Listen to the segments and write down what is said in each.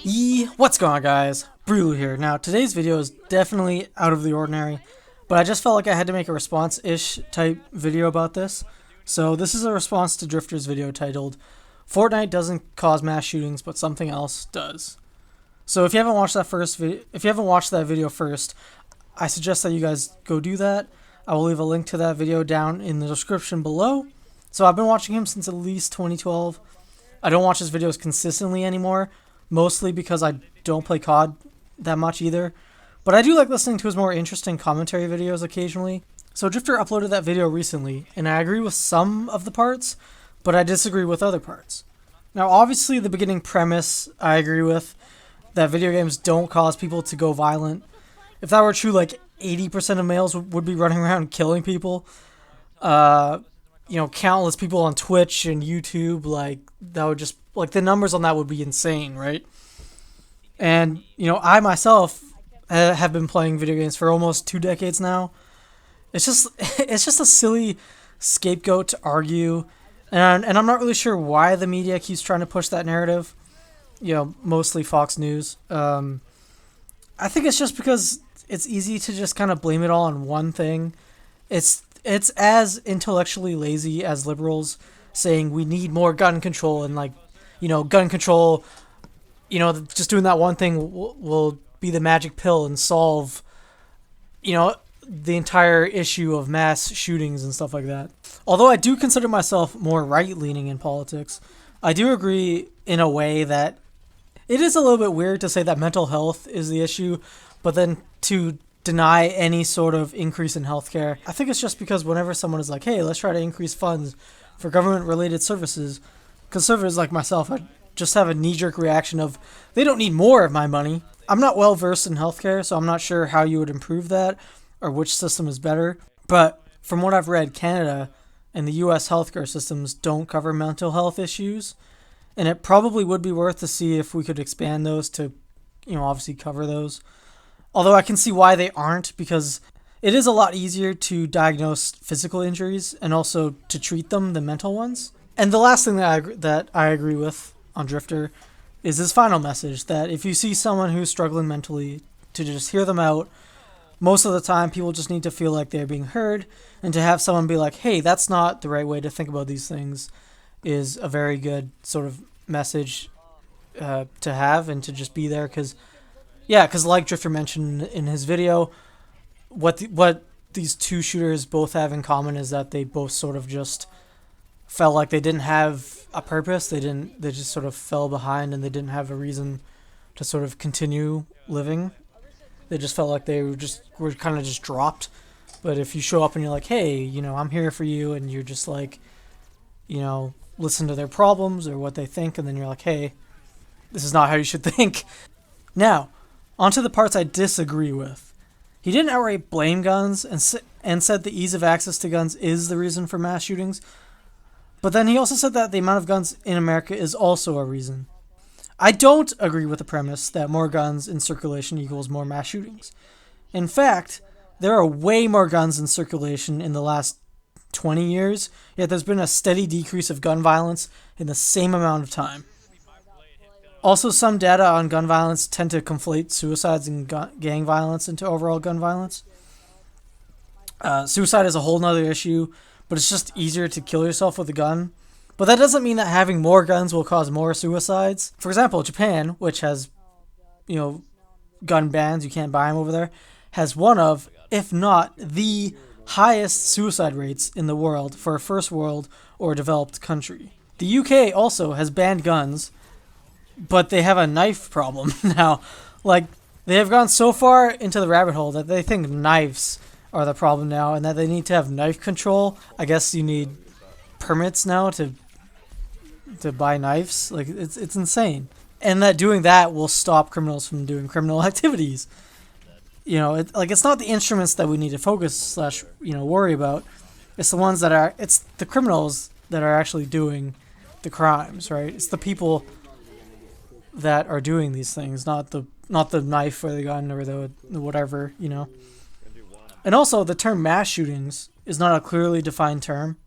What's going on, guys? Brew here. Now, today's video is definitely out of the ordinary, but I just felt like I had to make a response-ish type video about this. So this is a response to Drift0r's video titled, "Fortnite doesn't cause mass shootings, but something else does." So if you haven't watched that video first, I suggest that you guys go do that. I will leave a link to that video down in the description below. So I've been watching him since at least 2012. I don't watch his videos consistently anymore, mostly because I don't play COD that much either. But I do like listening to his more interesting commentary videos occasionally. So Drift0r uploaded that video recently, and I agree with some of the parts, but I disagree with other parts. Now, obviously, the beginning premise I agree with, that video games don't cause people to go violent. If that were true, like 80% of males would be running around killing people. Countless people on Twitch and YouTube, like, that would just, like, the numbers on that would be insane, right? And, I myself have been playing video games for almost 2 decades now. It's just a silly scapegoat to argue, and I'm not really sure why the media keeps trying to push that narrative. Mostly Fox News. I think it's just because it's easy to just kind of blame it all on one thing. It's as intellectually lazy as liberals saying we need more gun control and gun control, just doing that one thing will be the magic pill and solve, the entire issue of mass shootings and stuff like that. Although I do consider myself more right-leaning in politics, I do agree in a way that it is a little bit weird to say that mental health is the issue, but then to deny any sort of increase in healthcare. I think it's just because whenever someone is like, hey, let's try to increase funds for government-related services, conservatives like myself, I just have a knee-jerk reaction of, they don't need more of my money. I'm not well-versed in healthcare, so I'm not sure how you would improve that or which system is better. But from what I've read, Canada and the US healthcare systems don't cover mental health issues, and it probably would be worth to see if we could expand those to, obviously cover those. Although I can see why they aren't, because it is a lot easier to diagnose physical injuries and also to treat them than mental ones. And the last thing that I agree with on Drift0r is his final message, that if you see someone who's struggling mentally, to just hear them out. Most of the time, people just need to feel like they're being heard, and to have someone be like, hey, that's not the right way to think about these things, is a very good sort of message to have and to just be there. Because like Drift0r mentioned in his video, what these two shooters both have in common is that they both sort of just felt like they didn't have a purpose. They just sort of fell behind, and they didn't have a reason to sort of continue living. They just felt like they were kind of just dropped. But if you show up and you're like, hey, I'm here for you, and you're just like, listen to their problems or what they think, and then you're like, hey, this is not how you should think. Now, onto the parts I disagree with. He didn't outright blame guns and said the ease of access to guns is the reason for mass shootings. But then he also said that the amount of guns in America is also a reason. I don't agree with the premise that more guns in circulation equals more mass shootings. In fact, there are way more guns in circulation in the last 20 years, yet there's been a steady decrease of gun violence in the same amount of time. Also, some data on gun violence tend to conflate suicides and gang violence into overall gun violence. Suicide is a whole nother issue, but it's just easier to kill yourself with a gun. But that doesn't mean that having more guns will cause more suicides. For example, Japan, which has, gun bans, you can't buy them over there, has one of, if not the highest suicide rates in the world for a first world or developed country. The UK also has banned guns, but they have a knife problem now. Like, they have gone so far into the rabbit hole that they think knives are the problem now, and that they need to have knife control. I guess you need permits now to buy knives. Like, it's insane. And that doing that will stop criminals from doing criminal activities. It's not the instruments that we need to focus / worry about. It's the criminals that are actually doing the crimes, right? It's the people that are doing these things, not the knife or the gun or the whatever, And also, the term mass shootings is not a clearly defined term,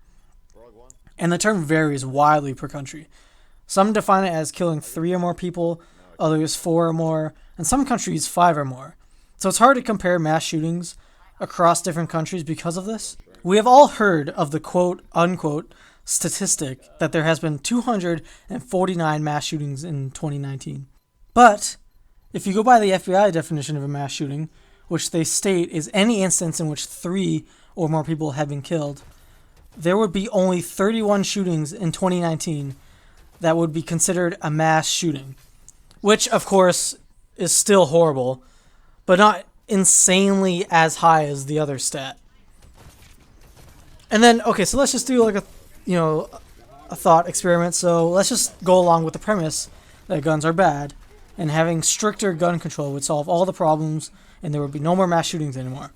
and the term varies widely per country. Some define it as killing 3 or more people, others 4 or more, and some countries 5 or more. So it's hard to compare mass shootings across different countries because of this. We have all heard of the quote-unquote statistic that there has been 249 mass shootings in 2019. But if you go by the FBI definition of a mass shooting, which they state is any instance in which 3 or more people have been killed, there would be only 31 shootings in 2019 that would be considered a mass shooting, which, of course, is still horrible, but not insanely as high as the other stat. And then, okay, so let's just do like a thought experiment. So let's just go along with the premise that guns are bad, and having stricter gun control would solve all the problems, and there would be no more mass shootings anymore.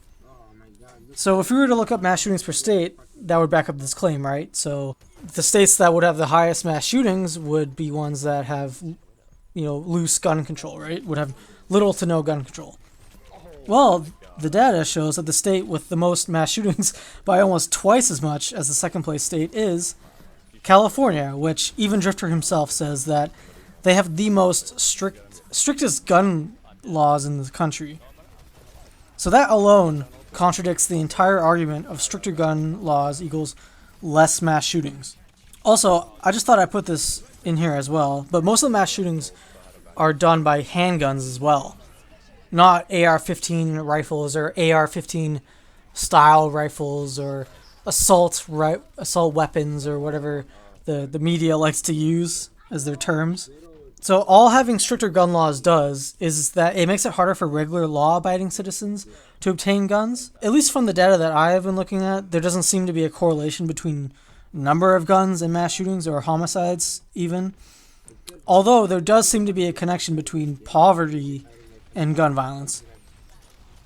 So if we were to look up mass shootings per state, that would back up this claim, right? So the states that would have the highest mass shootings would be ones that have, loose gun control, right? Would have little to no gun control. Well, the data shows that the state with the most mass shootings by almost twice as much as the second place state is California, which even Drift0r himself says that they have the most strictest gun laws in the country. So that alone contradicts the entire argument of stricter gun laws equals less mass shootings. Also, I just thought I'd put this in here as well, but most of the mass shootings are done by handguns as well, not AR-15 rifles or AR-15 style rifles or assault weapons or whatever the media likes to use as their terms. So all having stricter gun laws does is that it makes it harder for regular law-abiding citizens to obtain guns. At least from the data that I have been looking at, there doesn't seem to be a correlation between number of guns and mass shootings or homicides even. Although there does seem to be a connection between poverty and gun violence.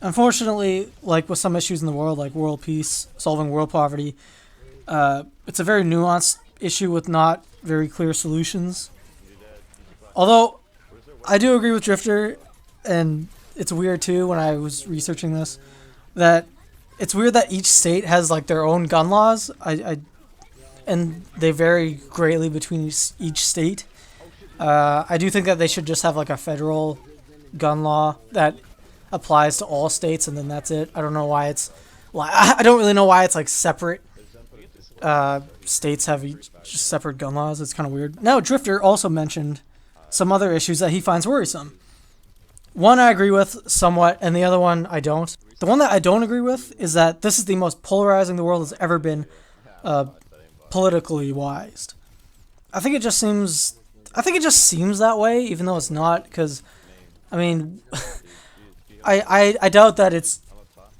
Unfortunately, like with some issues in the world, like world peace, solving world poverty, it's a very nuanced issue with not very clear solutions. Although, I do agree with Drift0r, and it's weird too when I was researching this, that it's weird that each state has like their own gun laws, and they vary greatly between each state. I do think that they should just have like a federal gun law that applies to all states, and then that's it. I don't know why it's I don't really know why it's like separate. States have each just separate gun laws. It's kind of weird. Now, Drift0r also mentioned some other issues that he finds worrisome. One I agree with somewhat, and the other one I don't. The one that I don't agree with is that this is the most polarizing the world has ever been, politically wise. I think it just seems that way, even though it's not. Because, I mean, I doubt that it's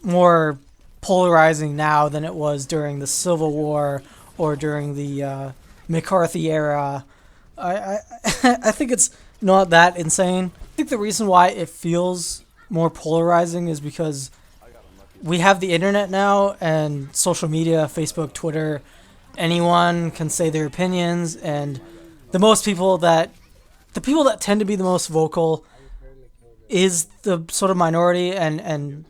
more polarizing now than it was during the Civil War or during the McCarthy era. I think it's not that insane. I think the reason why it feels more polarizing is because we have the internet now and social media, Facebook, Twitter. Anyone can say their opinions, and the people that tend to be the most vocal is the sort of minority, and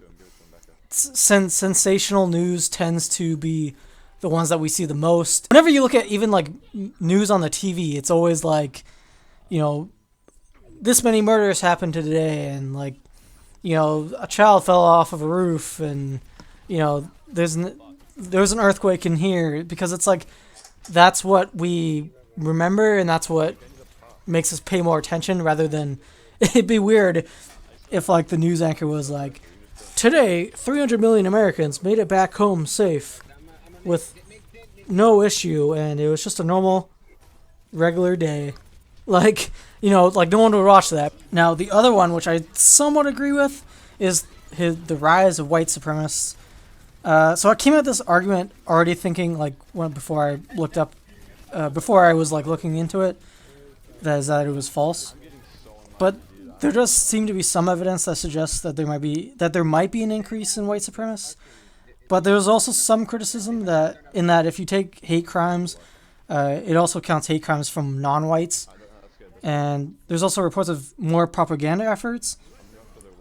sensational news tends to be the ones that we see the most. Whenever you look at even like news on the TV, it's always like, this many murders happened today, and like, a child fell off of a roof, and there's an earthquake in here, because it's like that's what we remember, and that's what makes us pay more attention, rather than it'd be weird if like the news anchor was like, today 300 million Americans made it back home safe with no issue, and it was just a normal regular day. Like, like no one would watch that. Now, the other one, which I somewhat agree with, is the rise of white supremacists. So I came at this argument already thinking, like, before I was like looking into it, that it was false. But there does seem to be some evidence that suggests that there might be an increase in white supremacists. But there's also some criticism that if you take hate crimes, it also counts hate crimes from non-whites. And there's also reports of more propaganda efforts.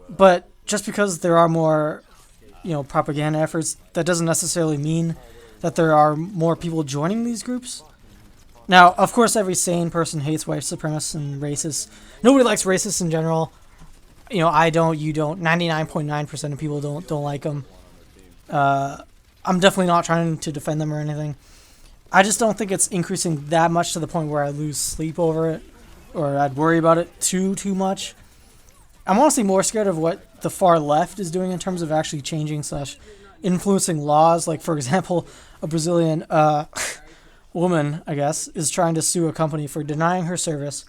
But just because there are more, propaganda efforts, that doesn't necessarily mean that there are more people joining these groups. Now, of course, every sane person hates white supremacists and racists. Nobody likes racists in general. You know, I don't, you don't. 99.9% of people don't like them. I'm definitely not trying to defend them or anything. I just don't think it's increasing that much to the point where I lose sleep over it, or I'd worry about it too much. I'm honestly more scared of what the far left is doing in terms of actually changing / influencing laws. Like, for example, a Brazilian woman, I guess, is trying to sue a company for denying her service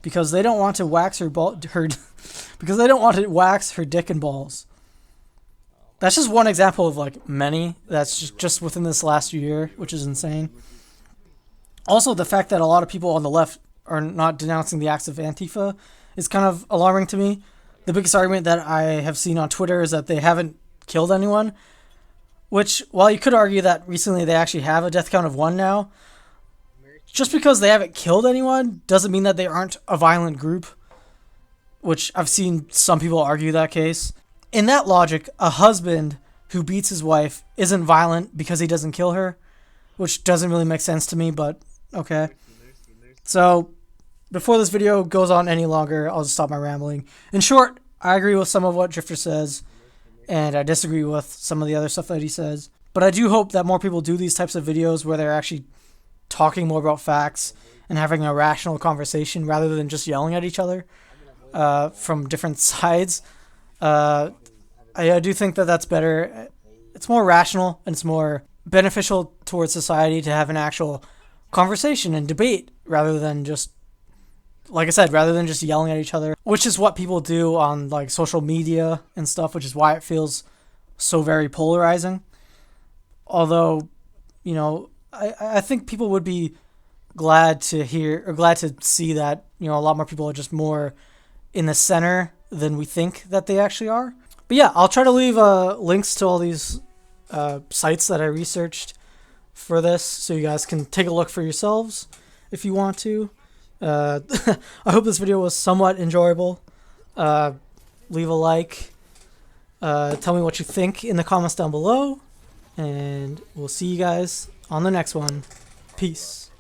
because they don't want to wax because they don't want to wax her dick and balls. That's just one example of like many that's just within this last year, which is insane. Also, the fact that a lot of people on the left are not denouncing the acts of Antifa is kind of alarming to me. The biggest argument that I have seen on Twitter is that they haven't killed anyone, which, while you could argue that recently they actually have a death count of 1 now, just because they haven't killed anyone doesn't mean that they aren't a violent group, which I've seen some people argue that case. In that logic, a husband who beats his wife isn't violent because he doesn't kill her, which doesn't really make sense to me, but okay. So, before this video goes on any longer, I'll just stop my rambling. In short, I agree with some of what Drifter says, and I disagree with some of the other stuff that he says. But I do hope that more people do these types of videos where they're actually talking more about facts and having a rational conversation rather than just yelling at each other from different sides. I do think that that's better. It's more rational and it's more beneficial towards society to have an actual conversation and debate rather than just, like I said, rather than just yelling at each other, which is what people do on like social media and stuff, which is why it feels so very polarizing. Although, you know, I think people would be glad to hear or glad to see that, you know, a lot more people are just more in the center than we think that they actually are. But yeah, I'll try to leave links to all these sites that I researched for this so you guys can take a look for yourselves if you want to. I hope this video was somewhat enjoyable. Leave a like. Tell me what you think in the comments down below. And we'll see you guys on the next one. Peace.